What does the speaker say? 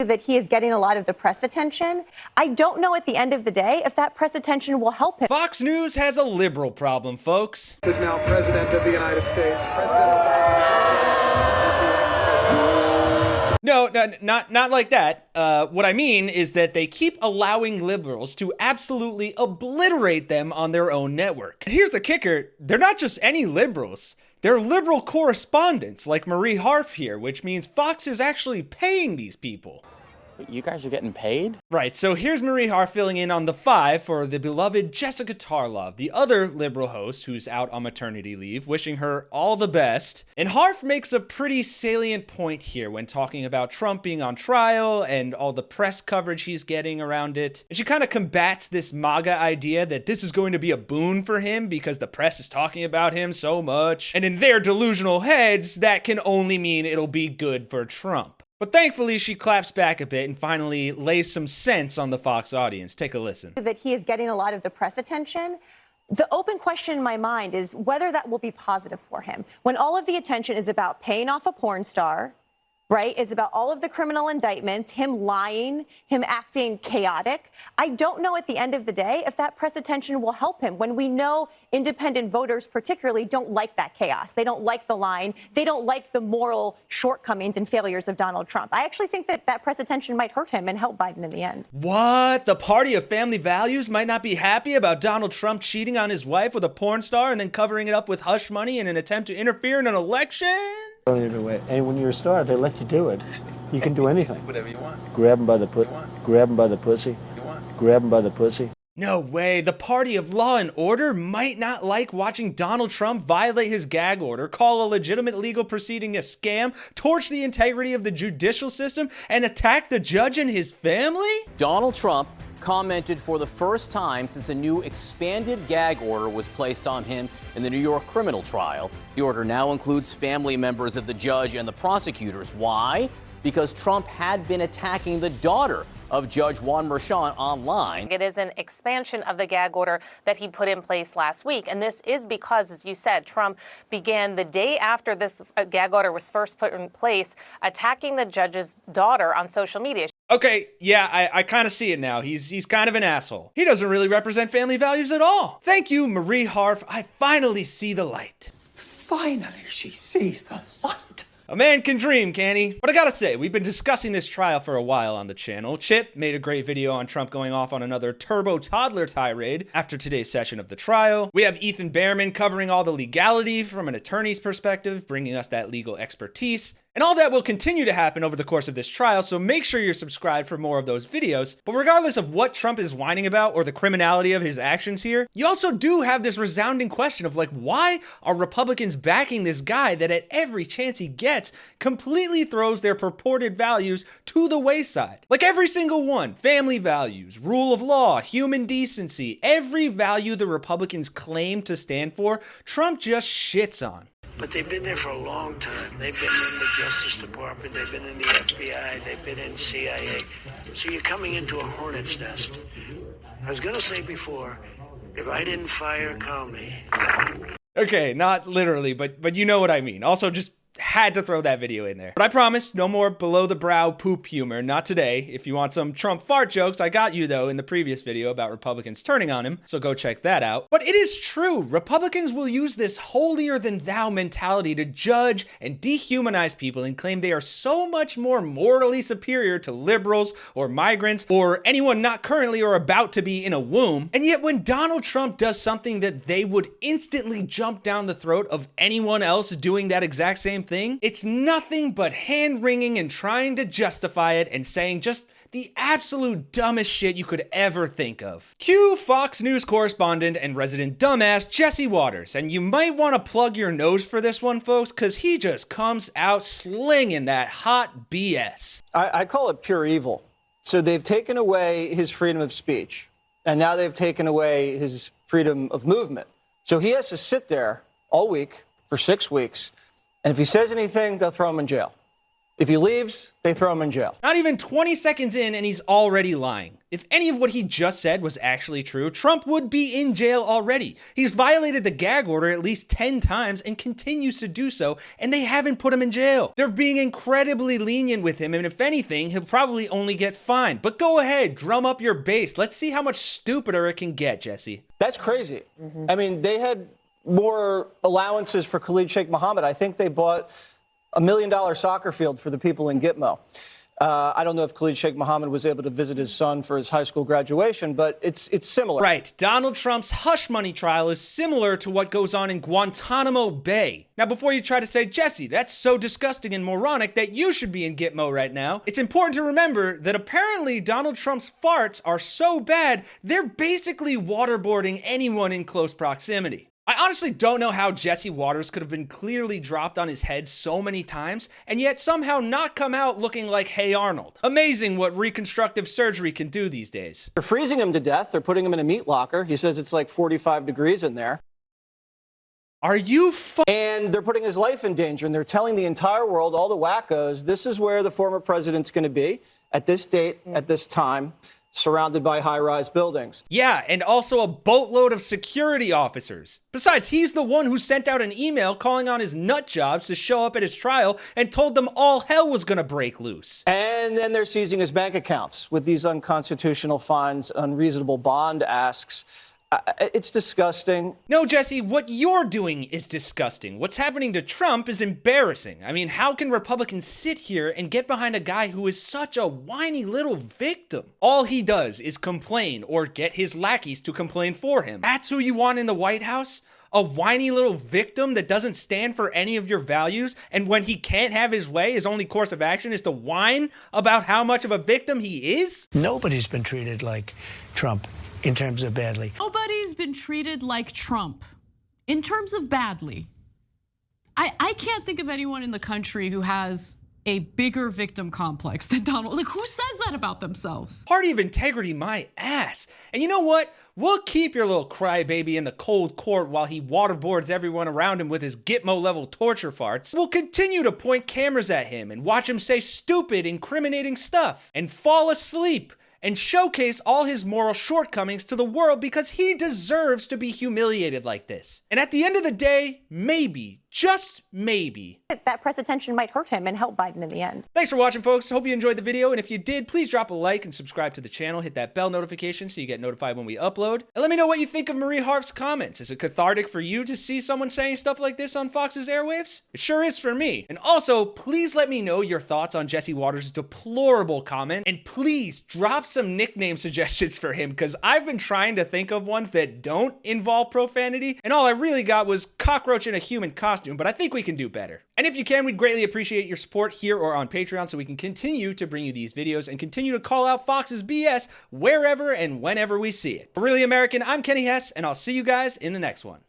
That he is getting a lot of the press attention. I don't know at the end of the day if that press attention will help him. Fox News has a liberal problem, folks. Is now president of the United States. President No, not like that. What I mean is that they keep allowing liberals to absolutely obliterate them on their own network. And here's the kicker, they're not just any liberals. They're liberal correspondents like Marie Harf here, which means Fox is actually paying these people. You guys are getting paid? Right, so here's Marie Harf filling in on the 5 for the beloved Jessica Tarlov, the other liberal host who's out on maternity leave, wishing her all the best. And Harf makes a pretty salient point here when talking about Trump being on trial and all the press coverage he's getting around it. And she kind of combats this MAGA idea that this is going to be a boon for him because the press is talking about him so much. And in their delusional heads, that can only mean it'll be good for Trump. But thankfully, she claps back a bit and finally lays some sense on the Fox audience. Take a listen. That he is getting a lot of the press attention. The open question in my mind is whether that will be positive for him. When all of the attention is about paying off a porn star, right? It's about all of the criminal indictments, him lying, him acting chaotic. I don't know at the end of the day if that press attention will help him when we know independent voters particularly don't like that chaos. They don't like the lying. They don't like the moral shortcomings and failures of Donald Trump. I actually think that that press attention might hurt him and help Biden in the end. What? The party of family values might not be happy about Donald Trump cheating on his wife with a porn star and then covering it up with hush money in an attempt to interfere in an election? And when you're a star, they let you do it. You can do anything. Whatever you want. Grab him by the grab him by the pussy. Grab him by the pussy. No way. The party of law and order might not like watching Donald Trump violate his gag order, call a legitimate legal proceeding a scam, torch the integrity of the judicial system, and attack the judge and his family? Donald Trump commented for the first time since a new expanded gag order was placed on him in the New York criminal trial. The order now includes family members of the judge and the prosecutors. Why? Because Trump had been attacking the daughter of Judge Juan Merchan online. It is an expansion of the gag order that he put in place last week. And this is because, as you said, Trump began the day after this gag order was first put in place, attacking the judge's daughter on social media. Okay, yeah, I kind of see it now. He's kind of an asshole. He doesn't really represent family values at all. Thank you, Marie Harf. I finally see the light. Finally, she sees the light. A man can dream, can he? But I gotta say, we've been discussing this trial for a while on the channel. Chip made a great video on Trump going off on another turbo toddler tirade after today's session of the trial. We have Ethan Behrman covering all the legality from an attorney's perspective, bringing us that legal expertise. And all that will continue to happen over the course of this trial, so make sure you're subscribed for more of those videos. But regardless of what Trump is whining about or the criminality of his actions here, you also do have this resounding question of like, why are Republicans backing this guy that at every chance he gets completely throws their purported values to the wayside? Like every single one, family values, rule of law, human decency, every value the Republicans claim to stand for, Trump just shits on. But they've been there for a long time. They've been in the Justice Department, they've been in the FBI, they've been in CIA. So you're coming into a hornet's nest. I was going to say before, if I didn't fire, call me. Okay, not literally, but you know what I mean. Also, just had to throw that video in there. But I promise, no more below the brow poop humor, not today. If you want some Trump fart jokes, I got you though in the previous video about Republicans turning on him, so go check that out. But it is true, Republicans will use this holier than thou mentality to judge and dehumanize people and claim they are so much more morally superior to liberals or migrants or anyone not currently or about to be in a womb. And yet when Donald Trump does something that they would instantly jump down the throat of anyone else doing that exact same thing, it's nothing but hand-wringing and trying to justify it and saying just the absolute dumbest shit you could ever think of. Cue Fox News correspondent and resident dumbass Jesse Waters, and you might want to plug your nose for this one, folks, because he just comes out slinging that hot BS. I call it pure evil. So they've taken away his freedom of speech, and now they've taken away his freedom of movement. So he has to sit there all week for 6 weeks, and if he says anything, they'll throw him in jail. If he leaves, they throw him in jail. Not even 20 seconds in and he's already lying. If any of what he just said was actually true, Trump would be in jail already. He's violated the gag order at least 10 times and continues to do so, and they haven't put him in jail. They're being incredibly lenient with him, and if anything, he'll probably only get fined. But go ahead, drum up your base. Let's see how much stupider it can get, Jesse. That's crazy. I mean, they had more allowances for Khalid Sheikh Mohammed. I think they bought $1 million soccer field for the people in Gitmo. I don't know if Khalid Sheikh Mohammed was able to visit his son for his high school graduation, but it's similar. Right. Donald Trump's hush money trial is similar to what goes on in Guantanamo Bay. Now, before you try to say, Jesse, that's so disgusting and moronic that you should be in Gitmo right now, it's important to remember that apparently Donald Trump's farts are so bad, they're basically waterboarding anyone in close proximity. I honestly don't know how Jesse Waters could have been clearly dropped on his head so many times and yet somehow not come out looking like Hey Arnold. Amazing what reconstructive surgery can do these days. They're freezing him to death. They're putting him in a meat locker. He says it's like 45 degrees in there. Are you And they're putting his life in danger, and they're telling the entire world, all the wackos, this is where the former president's going to be at this date, at this time, surrounded by high-rise buildings. Yeah, and also a boatload of security officers. Besides, he's the one who sent out an email calling on his nut jobs to show up at his trial and told them all hell was gonna break loose. And then they're seizing his bank accounts with these unconstitutional fines, unreasonable bond asks. It's disgusting. No, Jesse, what you're doing is disgusting. What's happening to Trump is embarrassing. I mean, how can Republicans sit here and get behind a guy who is such a whiny little victim? All he does is complain or get his lackeys to complain for him. That's who you want in the White House? A whiny little victim that doesn't stand for any of your values, and when he can't have his way, his only course of action is to whine about how much of a victim he is? Nobody's been treated like Trump in terms of badly. Nobody's been treated like Trump in terms of badly. I can't think of anyone in the country who has a bigger victim complex than Donald. Like, who says that about themselves? Party of integrity, my ass. And you know what? We'll keep your little crybaby in the cold court while he waterboards everyone around him with his Gitmo-level torture farts. We'll continue to point cameras at him and watch him say stupid, incriminating stuff and fall asleep and showcase all his moral shortcomings to the world because he deserves to be humiliated like this. And at the end of the day, maybe, just maybe, that press attention might hurt him and help Biden in the end. Thanks for watching, folks. Hope you enjoyed the video. And if you did, please drop a like and subscribe to the channel. Hit that bell notification so you get notified when we upload. And let me know what you think of Marie Harf's comments. Is it cathartic for you to see someone saying stuff like this on Fox's airwaves? It sure is for me. And also, please let me know your thoughts on Jesse Waters' deplorable comment. And please drop some nickname suggestions for him, because I've been trying to think of ones that don't involve profanity. And all I really got was cockroach in a human costume, but I think we can do better. And if you can, we'd greatly appreciate your support here or on Patreon so we can continue to bring you these videos and continue to call out Fox's BS wherever and whenever we see it. For Really American, I'm Kenny Hesse, and I'll see you guys in the next one.